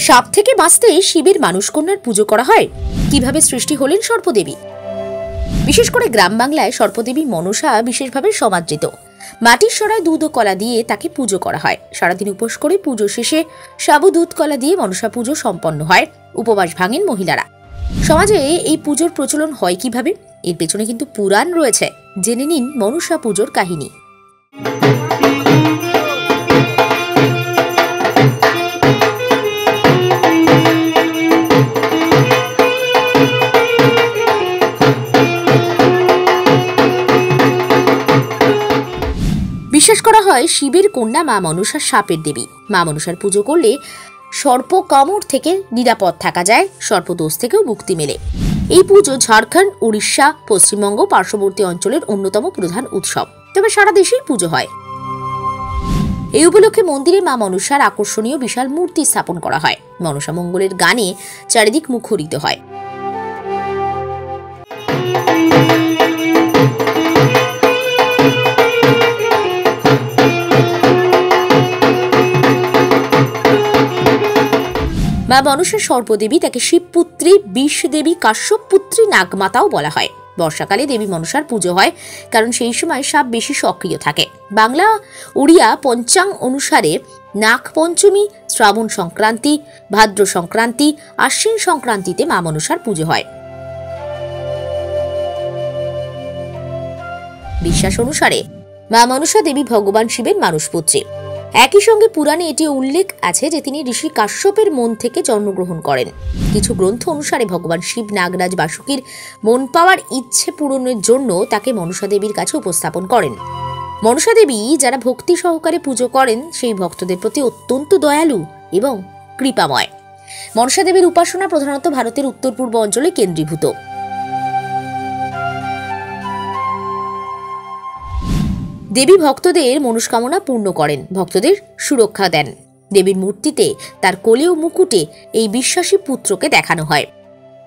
সাপ থেকে বাঁচতে শিবের মানুষকন্যার পুজো করা হয়। কিভাবে সৃষ্টি হলেন সর্পদেবী? বিশেষ করে গ্রাম বাংলায় সর্পদেবী মনসা বিশেষভাবে সমাদৃত। মাটির সরায় দুধ ও কলা দিয়ে তাকে পুজো করা হয়। সারাদিন উপোস করে পুজো শেষে সাবু দুধ কলা দিয়ে মনসা পুজো সম্পন্ন হয়। উপবাস ভাঙেন মহিলারা। সমাজে এই পুজোর প্রচলন হয় কিভাবে? এর পেছনে কিন্তু পুরাণ রয়েছে। জেনে নিন মনসা পুজোর কাহিনী। বিশ্বাস করা হয় শিবের কন্যা মা মনসা সাপের দেবী। মা মনসার পুজো করলে সর্প কামড় থেকে নিরাপদ থাকা যায়, সর্পদোষ থেকেও মুক্তি মেলে। এই পুজো ঝাড়খণ্ড, উড়িষ্যা, পশ্চিমবঙ্গ পার্শ্ববর্তী অঞ্চলের অন্যতম প্রধান উৎসব। তবে সারা দেশেই পুজো হয়। এই উপলক্ষে মন্দিরে মা মনসার আকর্ষণীয় বিশাল মূর্তি স্থাপন করা হয়। মনসা মঙ্গলের গানে চারিদিক মুখরিত হয়। মা মনসা সর্পদেবী, তাকে শিবপুত্রী, বিষদেবী, কাশ্যপপুত্রী, নাগমাতাও বলা হয়। বর্ষাকালে দেবী মনসার পুজো হয়, কারণ সেই সময় সাপ বেশি সক্রিয় থাকে। বাংলা ওড়িয়া পঞ্চাঙ্গ অনুসারে নাগ পঞ্চমী, শ্রাবণ সংক্রান্তি, ভাদ্র সংক্রান্তি, আশ্বিন সংক্রান্তিতে মা মনসার পুজো হয়। বিশ্বাস অনুসারে মা মনসা দেবী ভগবান শিবের মানসপুত্রী। একই সঙ্গে পুরাণে এটি উল্লেখ আছে যে তিনি ঋষি কাশ্যপের মন থেকে জন্মগ্রহণ করেন। কিছু গ্রন্থ অনুসারে ভগবান শিব নাগরাজ বাসুকীর মন পাওয়ার ইচ্ছে পূরণের জন্য তাকে মনসা দেবীর কাছে উপস্থাপন করেন। মনসা দেবী যারা ভক্তি সহকারে পুজো করেন সেই ভক্তদের প্রতি অত্যন্ত দয়ালু এবং কৃপাময়। মনসা দেবীর উপাসনা প্রধানত ভারতের উত্তর পূর্ব অঞ্চলে কেন্দ্রীভূত। দেবী ভক্তদের মনস্কামনা পূর্ণ করেন, ভক্তদের সুরক্ষা দেন। দেবীর মূর্তিতে তার কোলে ও মুকুটে এই বিশ্বাসী পুত্রকে দেখানো হয়।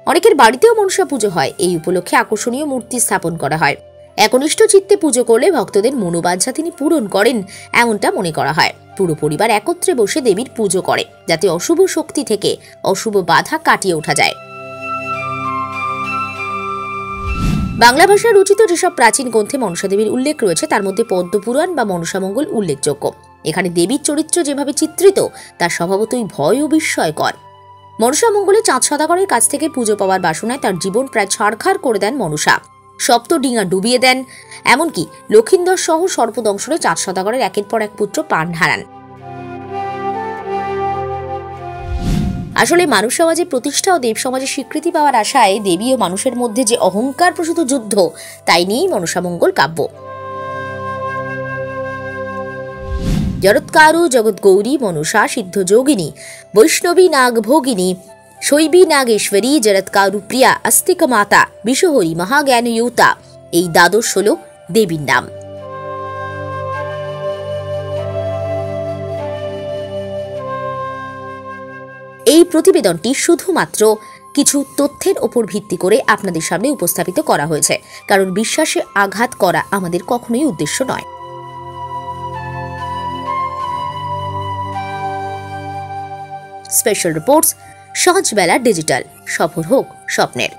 অনেকের বাড়িতেও মনসা পুজো হয়। এই উপলক্ষে আকর্ষণীয় মূর্তি স্থাপন করা হয়। একনিষ্ঠ চিত্তে পুজো করলে ভক্তদের মনোবাঞ্ছা তিনি পূরণ করেন, এমনটা মনে করা হয়। পুরো পরিবার একত্রে বসে দেবীর পুজো করে, যাতে অশুভ শক্তি থেকে অশুভ বাধা কাটিয়ে ওঠা যায়। বাংলা ভাষায় রচিত যেসব প্রাচীন গ্রন্থে মনসা দেবীর উল্লেখ রয়েছে তার মধ্যে পদ্মপুরাণ বা মনসা মঙ্গল উল্লেখযোগ্য। এখানে দেবীর চরিত্র যেভাবে চিত্রিত তা স্বভাবতই ভয় ও বিস্ময়কর। মনসা মঙ্গলে চাঁদ সদাগরের কাছ থেকে পুজো পাওয়ার বাসনায় তার জীবন প্রায় ছাড়খাড় করে দেন মনসা। সপ্তডিঙা ডুবিয়ে দেন, এমনকি লক্ষিন্দর সহ সর্পদংশনে চাঁদ সদাগরের একের পর এক পুত্র প্রাণ হারান। আসলে মানুষ সমাজে প্রতিষ্ঠা ও দেব সমাজে স্বীকৃতি পাওয়ার আশায় দেবী ও মানুষের মধ্যে যে অহংকার প্রসূত যুদ্ধ, তাই নিয়েই মনসা মঙ্গল কাব্য। জরৎকারু জগৎ গৌরী মনসা সিদ্ধ যোগিনী বৈষ্ণবী নাগ ভোগিনী শৈবী নাগেশ্বরী জরৎকারু প্রিয়া আস্তিক মাতা বিশহরী মহাজ্ঞানয়ুতা, এই দ্বাদশ হল দেবীর নাম। এই প্রতিবেদনটি শুধুমাত্র কিছু তথ্যের ওপর ভিত্তি করে আপনাদের সামনে উপস্থাপিত করা হয়েছে, কারণ বিশ্বাসে আঘাত করা আমাদের কখনোই উদ্দেশ্য নয়। Special reports, Sahajbela digital. সফল হোক স্বপ্নের।